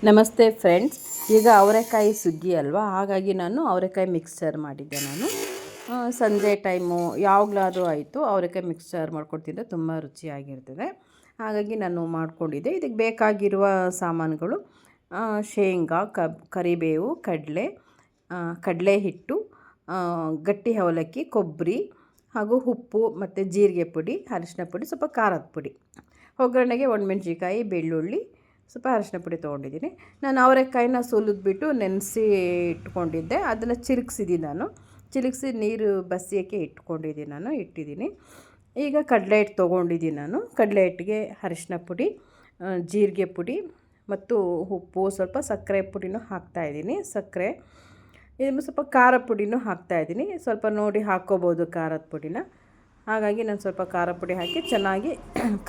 ನಮಸ್ತೆ ಫ್ರೆಂಡ್ಸ್. ಈಗ ಅವರೆಕಾಯಿ ಸುಗ್ಗಿ ಅಲ್ವಾ, ಹಾಗಾಗಿ ನಾನು ಅವರೆಕಾಯಿ ಮಿಕ್ಸ್ಚರ್ ಮಾಡಿದ್ದೆ. ನಾನು ಸಂಜೆ ಟೈಮು ಯಾವಾಗಲಾದರೂ ಆಯಿತು ಅವರೆಕಾಯಿ ಮಿಕ್ಸ್ಚರ್ ಮಾಡ್ಕೊಡ್ತಿದ್ದೆ, ತುಂಬ ರುಚಿಯಾಗಿರ್ತದೆ. ಹಾಗಾಗಿ ನಾನು ಮಾಡಿಕೊಂಡಿದ್ದೆ. ಇದಕ್ಕೆ ಬೇಕಾಗಿರುವ ಸಾಮಾನುಗಳು ಶೇಂಗಾ, ಕರಿಬೇವು, ಕಡಲೆ ಹಿಟ್ಟು, ಗಟ್ಟಿ ಅವಲಕ್ಕಿ, ಕೊಬ್ಬರಿ ಹಾಗೂ ಉಪ್ಪು ಮತ್ತು ಜೀರಿಗೆ ಪುಡಿ, ಅರಿಶಿನ ಪುಡಿ, ಸ್ವಲ್ಪ ಖಾರದ ಪುಡಿ. ಒಗ್ಗರಣೆಗೆ ಒಣಮೆಣ್ಸಿಕಾಯಿ, ಬೆಳ್ಳುಳ್ಳಿ, ಸ್ವಲ್ಪ ಅರಿಶಿನ ಪುಡಿ ತೊಗೊಂಡಿದ್ದೀನಿ. ನಾನು ಅವರೆಕಾಯಿನ ಸುಲಿದ್ಬಿಟ್ಟು ನೆನೆಸಿ ಇಟ್ಕೊಂಡಿದ್ದೆ. ಅದನ್ನು ಚಿಲುಕಿಸಿ ನೀರು ಬಸಿಯೋಕ್ಕೆ ಇಟ್ಟಿದ್ದೀನಿ. ಈಗ ಕಡಲೆ ಹಿಟ್ಟು ತೊಗೊಂಡಿದ್ದೀನಿ. ನಾನು ಕಡಲೆ ಹಿಟ್ಟಿಗೆ ಅರಿಶಿನ ಪುಡಿ, ಜೀರಿಗೆ ಪುಡಿ ಮತ್ತು ಉಪ್ಪು, ಸ್ವಲ್ಪ ಸಕ್ಕರೆ ಪುಡಿನೂ ಹಾಕ್ತಾಯಿದ್ದೀನಿ. ಇದು ಸ್ವಲ್ಪ ಖಾರ ಪುಡಿನೂ ಹಾಕ್ತಾಯಿದ್ದೀನಿ. ಸ್ವಲ್ಪ ನೋಡಿ ಹಾಕ್ಕೋಬೋದು ಖಾರದ ಪುಡಿನ. ಹಾಗಾಗಿ ನಾನು ಸ್ವಲ್ಪ ಖಾರ ಪುಡಿ ಹಾಕಿ ಚೆನ್ನಾಗಿ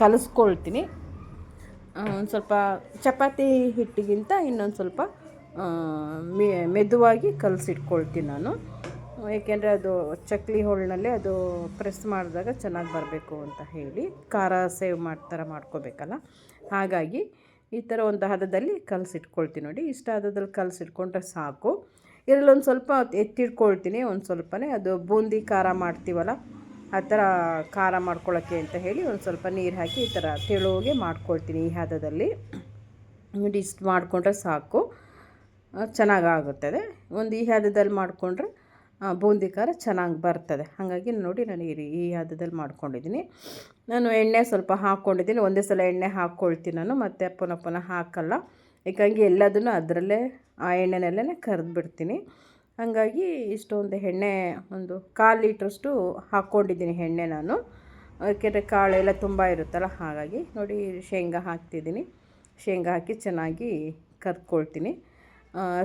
ಕಲಿಸ್ಕೊಳ್ತೀನಿ. ಒಂದು ಸ್ವಲ್ಪ ಚಪಾತಿ ಹಿಟ್ಟಿಗಿಂತ ಇನ್ನೊಂದು ಸ್ವಲ್ಪ ಮೆದುವಾಗಿ ಕಲಸಿಟ್ಕೊಳ್ತೀನಿ ನಾನು. ಏಕೆಂದರೆ ಅದು ಚಕ್ಲಿ ಹೋಳಿನಲ್ಲೇ ಅದು ಪ್ರೆಸ್ ಮಾಡಿದಾಗ ಚೆನ್ನಾಗಿ ಬರಬೇಕು ಅಂತ ಹೇಳಿ, ಖಾರ ಸೇವ್ ಮಾಡ್ಕೋಬೇಕಲ್ಲ. ಹಾಗಾಗಿ ಈ ಥರ ಒಂದು ಹದದಲ್ಲಿ ಕಲಸಿಟ್ಕೊಳ್ತೀನಿ. ನೋಡಿ, ಇಷ್ಟ ಹದದಲ್ಲಿ ಕಲಸಿಟ್ಕೊಂಡ್ರೆ ಸಾಕು. ಇದರಲ್ಲೊಂದು ಸ್ವಲ್ಪ ಎತ್ತಿಟ್ಕೊಳ್ತೀನಿ. ಒಂದು ಸ್ವಲ್ಪನೇ ಅದು ಬೂಂದಿ ಖಾರ ಮಾಡ್ತೀವಲ್ಲ, ಆ ಥರ ಖಾರ ಮಾಡ್ಕೊಳ್ಳೋಕ್ಕೆ ಅಂತ ಹೇಳಿ ಒಂದು ಸ್ವಲ್ಪ ನೀರು ಹಾಕಿ ಈ ಥರ ತೆಳುವಾಗೆ ಮಾಡ್ಕೊಳ್ತೀನಿ ಈ ಹದದಲ್ಲಿ. ನೋಡಿ, ಇಷ್ಟು ಮಾಡಿಕೊಂಡ್ರೆ ಸಾಕು, ಚೆನ್ನಾಗಾಗುತ್ತದೆ. ಒಂದು ಈ ಹದದಲ್ಲಿ ಮಾಡಿಕೊಂಡ್ರೆ ಬೂಂದಿ ಖಾರ ಚೆನ್ನಾಗಿ ಬರ್ತದೆ. ಹಾಗಾಗಿ ನೋಡಿ, ನಾನು ಈ ಹದದಲ್ಲಿ ಮಾಡ್ಕೊಂಡಿದ್ದೀನಿ. ನಾನು ಎಣ್ಣೆ ಸ್ವಲ್ಪ ಹಾಕ್ಕೊಂಡಿದ್ದೀನಿ. ಒಂದೇ ಸಲ ಎಣ್ಣೆ ಹಾಕ್ಕೊಳ್ತೀನಿ ನಾನು, ಮತ್ತು ಪುನಃ ಹಾಕಲ್ಲ. ಯಾಕಂಗೆ ಎಲ್ಲದನ್ನು ಅದರಲ್ಲೇ ಆ ಎಣ್ಣೆನಲ್ಲೇ ಕರೆದ್ಬಿಡ್ತೀನಿ. ಹಾಗಾಗಿ ಇಷ್ಟೊಂದು ಎಣ್ಣೆ, ಒಂದು 1/4 ಲೀಟ್ರಷ್ಟು ಹಾಕ್ಕೊಂಡಿದ್ದೀನಿ ಎಣ್ಣೆ ನಾನು. ಯಾಕೆಂದರೆ ಕಾಳೆಲ್ಲ ತುಂಬ ಇರುತ್ತಲ್ಲ, ಹಾಗಾಗಿ ನೋಡಿ ಶೇಂಗಾ ಹಾಕ್ತಿದ್ದೀನಿ. ಶೇಂಗಾ ಹಾಕಿ ಚೆನ್ನಾಗಿ ಕರ್ಕೊಳ್ತೀನಿ.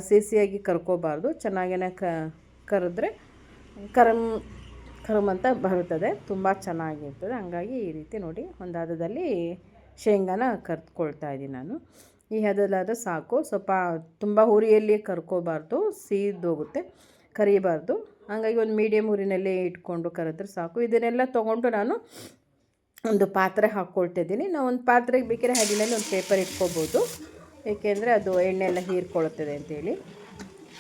ಸಿಹಿಯಾಗಿ ಕರ್ಕೋಬಾರ್ದು, ಚೆನ್ನಾಗೇ ಕರೆದ್ರೆ ಕರಮ್ ಅಂತ ಬರುತ್ತದೆ, ತುಂಬ ಚೆನ್ನಾಗಿರ್ತದೆ. ಹಾಗಾಗಿ ಈ ರೀತಿ ನೋಡಿ ಒಂದು ಹದದಲ್ಲಿ ಶೇಂಗಾನ ಕರ್ಕೊಳ್ತಾ ಇದ್ದೀನಿ ನಾನು. ಈ ಹದಲ್ಲಾದರೆ ಸಾಕು. ಸ್ವಲ್ಪ ತುಂಬ ಉರಿಯಲ್ಲಿ ಕರ್ಕೋಬಾರ್ದು, ಸೀದೋಗುತ್ತೆ, ಕರಿಬಾರ್ದು. ಹಾಗಾಗಿ ಒಂದು ಮೀಡಿಯಮ್ ಉರಿನಲ್ಲೇ ಇಟ್ಕೊಂಡು ಕರೆದ್ರೆ ಸಾಕು. ಇದನ್ನೆಲ್ಲ ತೊಗೊಂಡು ನಾನು ಒಂದು ಪಾತ್ರೆ ಹಾಕ್ಕೊಳ್ತಿದ್ದೀನಿ. ನಾವು ಒಂದು ಪಾತ್ರೆಗೆ ಬೇಕಾದ್ರೆ ಅಡಿನಲ್ಲಿ ಒಂದು ಪೇಪರ್ ಇಟ್ಕೋಬೋದು, ಏಕೆಂದರೆ ಅದು ಎಣ್ಣೆ ಎಲ್ಲ ಹೀರ್ಕೊಳ್ತದೆ ಅಂತೇಳಿ.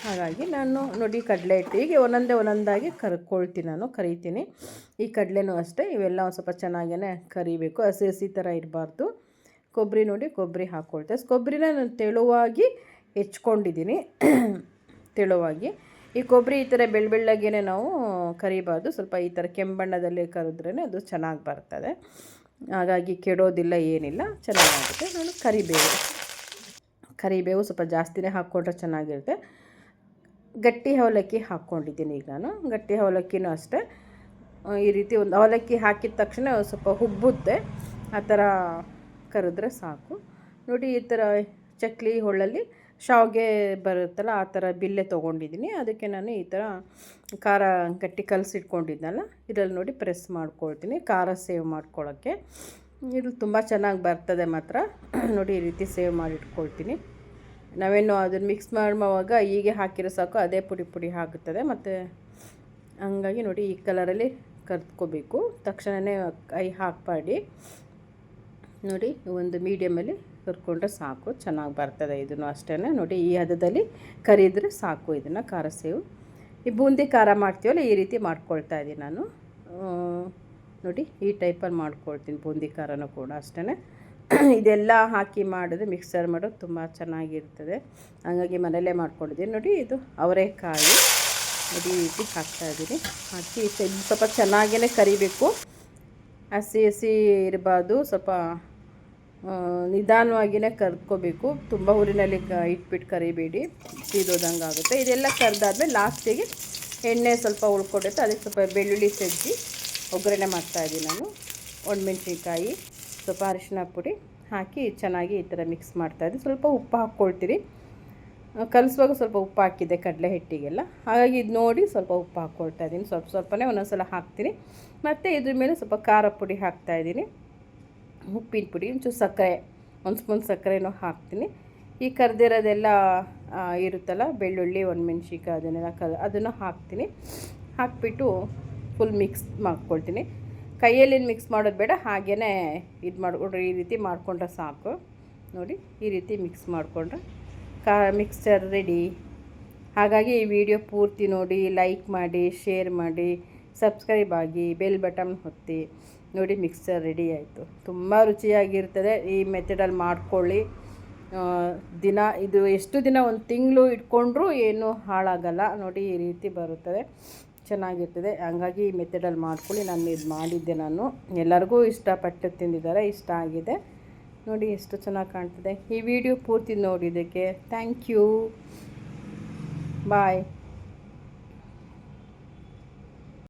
ಹಾಗಾಗಿ ನಾನು ನೋಡಿ ಕಡಲೆ ಹಿಟ್ಟು ಹೀಗೆ ಒಂದೊಂದಾಗಿ ಕರಿತೀನಿ. ಈ ಕಡಲೆನೂ ಅಷ್ಟೇ, ಇವೆಲ್ಲ ಒಂದು ಸ್ವಲ್ಪ ಚೆನ್ನಾಗೇ ಕರಿಬೇಕು, ಹಸಿ ಥರ ಇರಬಾರ್ದು. ಕೊಬ್ಬರಿ ಹಾಕ್ಕೊಳ್ತೇವೆ. ಕೊಬ್ಬರಿನ ನಾನು ತೆಳುವಾಗಿ ಹೆಚ್ಕೊಂಡಿದ್ದೀನಿ. ತೆಳುವಾಗಿ ಈ ಕೊಬ್ಬರಿ ಈ ಥರ ಬೆಳ್ಳಗೆ ನಾವು ಕರಿಬಾರ್ದು, ಸ್ವಲ್ಪ ಈ ಥರ ಕೆಂಬಣ್ಣದಲ್ಲಿ ಕರೆದ್ರೇ ಅದು ಚೆನ್ನಾಗಿ ಬರ್ತದೆ. ಹಾಗಾಗಿ ಕೆಡೋದಿಲ್ಲ, ಏನಿಲ್ಲ, ಚೆನ್ನಾಗಾಗುತ್ತೆ. ನಾನು ಕರಿಬೇವು ಸ್ವಲ್ಪ ಜಾಸ್ತಿನೇ ಹಾಕ್ಕೊಂಡ್ರೆ ಚೆನ್ನಾಗಿರುತ್ತೆ. ಗಟ್ಟಿ ಅವಲಕ್ಕಿ ಹಾಕ್ಕೊಂಡಿದ್ದೀನಿ. ಈಗ ನಾನು ಗಟ್ಟಿ ಅವಲಕ್ಕಿನೂ ಅಷ್ಟೇ ಈ ರೀತಿ ಒಂದು ಅವಲಕ್ಕಿ ಹಾಕಿದ ತಕ್ಷಣ ಸ್ವಲ್ಪ ಹುಬ್ಬುತ್ತೆ, ಆ ಥರ ಕರೆದ್ರೆ ಸಾಕು. ನೋಡಿ, ಈ ಥರ ಚಕ್ಲಿ ಹೊಳ್ಳಲ್ಲಿ ಶಾವಿಗೆ ಬರುತ್ತಲ್ಲ, ಆ ಥರ ಬಿಲ್ಲೆ ತೊಗೊಂಡಿದ್ದೀನಿ. ಅದಕ್ಕೆ ನಾನು ಈ ಥರ ಖಾರ ಗಟ್ಟಿ ಕಲಸಿಟ್ಕೊಂಡಿದ್ನಲ್ಲ, ಇದರಲ್ಲಿ ನೋಡಿ ಪ್ರೆಸ್ ಮಾಡ್ಕೊಳ್ತೀನಿ ಖಾರ ಸೇವ್ ಮಾಡ್ಕೊಳ್ಳೋಕ್ಕೆ. ಇದು ತುಂಬ ಚೆನ್ನಾಗಿ ಬರ್ತದೆ ಮಾತ್ರ. ನೋಡಿ, ಈ ರೀತಿ ಸೇವ್ ಮಾಡಿಟ್ಕೊಳ್ತೀನಿ. ನಾವೇನು ಅದನ್ನು ಮಿಕ್ಸ್ ಮಾಡುವಾಗ ಹೀಗೆ ಹಾಕಿರೋ ಸಾಕು, ಅದೇ ಪುಡಿ ಆಗುತ್ತದೆ. ಮತ್ತು ಹಂಗಾಗಿ ನೋಡಿ ಈ ಕಲರಲ್ಲಿ ಕರ್ದ್ಕೋಬೇಕು, ತಕ್ಷಣವೇ ಕೈ ಹಾಕಬೇಡಿ. ನೋಡಿ, ಒಂದು ಮೀಡಿಯಮಲ್ಲಿ ಕರ್ಕೊಂಡ್ರೆ ಸಾಕು, ಚೆನ್ನಾಗಿ ಬರ್ತದೆ. ಇದನ್ನು ಅಷ್ಟೇ ನೋಡಿ ಈ ಹದದಲ್ಲಿ ಕರಿದ್ರೆ ಸಾಕು. ಇದನ್ನು ಖಾರ ಸೇವು, ಈ ಬೂಂದಿ ಖಾರ ಮಾಡ್ತೀವಲ್ಲ, ಈ ರೀತಿ ಮಾಡ್ಕೊಳ್ತಾ ಇದ್ದೀನಿ ನಾನು. ನೋಡಿ, ಈ ಟೈಪಲ್ಲಿ ಮಾಡ್ಕೊಳ್ತೀನಿ ಬೂಂದಿ ಖಾರನೂ ಕೂಡ ಅಷ್ಟೇ. ಇದೆಲ್ಲ ಹಾಕಿ ಮಾಡಿದ್ರೆ ಮಿಕ್ಸರ್ ಮಾಡೋದು ತುಂಬ ಚೆನ್ನಾಗಿರ್ತದೆ. ಹಾಗಾಗಿ ಮನೆಯಲ್ಲೇ ಮಾಡ್ಕೊಂಡಿದ್ದೀನಿ. ನೋಡಿ, ಇದು ಅವರೆಕಾಯಿ ನೋಡಿ ಈ ರೀತಿ ಹಾಕ್ತಾಯಿದ್ದೀನಿ. ಹಾಕಿ ಸ್ವಲ್ಪ ಚೆನ್ನಾಗೇ ಕರಿಬೇಕು, ಹಸಿ ಇರಬಾರ್ದು. ಸ್ವಲ್ಪ ನಿಧಾನವಾಗಿಯೇ ಕರ್ದ್ಕೋಬೇಕು, ತುಂಬ ಊರಿನಲ್ಲಿ ಇಟ್ಬಿಟ್ಟು ಕರಿಬೇಡಿ, ಸೀದೋದಂಗೆ ಆಗುತ್ತೆ. ಇದೆಲ್ಲ ಕರೆದಾದ್ಮೇಲೆ ಲಾಸ್ಟಿಗೆ ಎಣ್ಣೆ ಸ್ವಲ್ಪ ಉಳ್ಕೊಂಡಿರುತ್ತೆ, ಅದಕ್ಕೆ ಸ್ವಲ್ಪ ಬೆಳ್ಳುಳ್ಳಿ ಸಜ್ಜಿ ಒಗ್ಗರಣೆ ಮಾಡ್ತಾಯಿದ್ದೀನಿ ನಾನು. ಒಣಮೆಣ್ಸಿನ್ಕಾಯಿ, ಸ್ವಲ್ಪ ಅರಿಶಿನ ಪುಡಿ ಹಾಕಿ ಚೆನ್ನಾಗಿ ಈ ಥರ ಮಿಕ್ಸ್ ಮಾಡ್ತಾಯಿದ್ದೀನಿ. ಸ್ವಲ್ಪ ಉಪ್ಪು ಹಾಕ್ಕೊಳ್ತೀರಿ, ಕಲಿಸುವಾಗ ಸ್ವಲ್ಪ ಉಪ್ಪು ಹಾಕಿದ್ದೆ ಕಡಲೆ ಹಿಟ್ಟಿಗೆಲ್ಲ, ಹಾಗಾಗಿ ಇದು ನೋಡಿ ಸ್ವಲ್ಪ ಉಪ್ಪು ಹಾಕ್ಕೊಳ್ತಾಯಿದ್ದೀನಿ. ಸ್ವಲ್ಪನೇ ಒಂದೊಂದ್ಸಲ ಹಾಕ್ತೀನಿ. ಮತ್ತು ಇದ್ರ ಮೇಲೆ ಸ್ವಲ್ಪ ಖಾರ ಪುಡಿ ಹಾಕ್ತಾಯಿದ್ದೀನಿ, ಉಪ್ಪಿನ ಪುಡಿ, ಒಂಚೂರು ಸಕ್ಕರೆ, 1 ಸ್ಪೂನ್ ಸಕ್ಕರೆನೂ ಹಾಕ್ತೀನಿ. ಈ ಕರೆದಿರೋದೆಲ್ಲ ಇರುತ್ತಲ್ಲ, ಬೆಳ್ಳುಳ್ಳಿ, ಒಣಮೆಣ್ಸಿನ್ಕಾಯಿ, ಅದನ್ನು ಹಾಕ್ತೀನಿ. ಹಾಕಿಬಿಟ್ಟು ಫುಲ್ ಮಿಕ್ಸ್ ಮಾಡ್ಕೊಳ್ತೀನಿ. ಕೈಯಲ್ಲಿ ಮಿಕ್ಸ್ ಮಾಡೋದು ಬೇಡ, ಹಾಗೇ ಇದು ಮಾಡಿಕೊಂಡ್ರೆ ಈ ರೀತಿ ಮಾಡಿಕೊಂಡ್ರೆ ಸಾಕು. ನೋಡಿ, ಈ ರೀತಿ ಮಿಕ್ಸ್ ಮಾಡಿಕೊಂಡ್ರೆ ಮಿಕ್ಸ್ಚರ್ ರೆಡಿ. ಹಾಗಾಗಿ ಈ ವಿಡಿಯೋ ಪೂರ್ತಿ ನೋಡಿ, ಲೈಕ್ ಮಾಡಿ, ಶೇರ್ ಮಾಡಿ, ಸಬ್ಸ್ಕ್ರೈಬ್ ಆಗಿ, ಬೆಲ್ ಬಟನ್ ಒತ್ತಿ. ನೋಡಿ ಮಿಕ್ಸ್ಚರ್ ರೆಡಿ ಆಯಿತು. ತುಂಬ ರುಚಿಯಾಗಿರ್ತದೆ. ಈ ಮೆಥಡಲ್ಲಿ ಮಾಡ್ಕೊಳ್ಳಿ. ದಿನ ಇದು ಎಷ್ಟು ದಿನ, ಒಂದು ತಿಂಗಳು ಇಟ್ಕೊಂಡ್ರೂ ಏನೂ ಹಾಳಾಗಲ್ಲ. ನೋಡಿ ಈ ರೀತಿ ಬರುತ್ತದೆ, ಚೆನ್ನಾಗಿರ್ತದೆ. ಹಂಗಾಗಿ ಈ ಮೆಥಡಲ್ಲಿ ಮಾಡ್ಕೊಳ್ಳಿ. ನಾನು ಇದು ಮಾಡಿದ್ದೆ, ಎಲ್ಲರಿಗೂ ಇಷ್ಟಪಟ್ಟು ತಿಂದಿದ್ದಾರೆ, ಇಷ್ಟ ಆಗಿದೆ. ನೋಡಿ ಎಷ್ಟು ಚೆನ್ನಾಗಿ ಕಾಣ್ತದೆ. ಈ ವಿಡಿಯೋ ಪೂರ್ತಿ ನೋಡಿದ್ದಕ್ಕೆ ಥ್ಯಾಂಕ್ ಯು. ಬಾಯ್.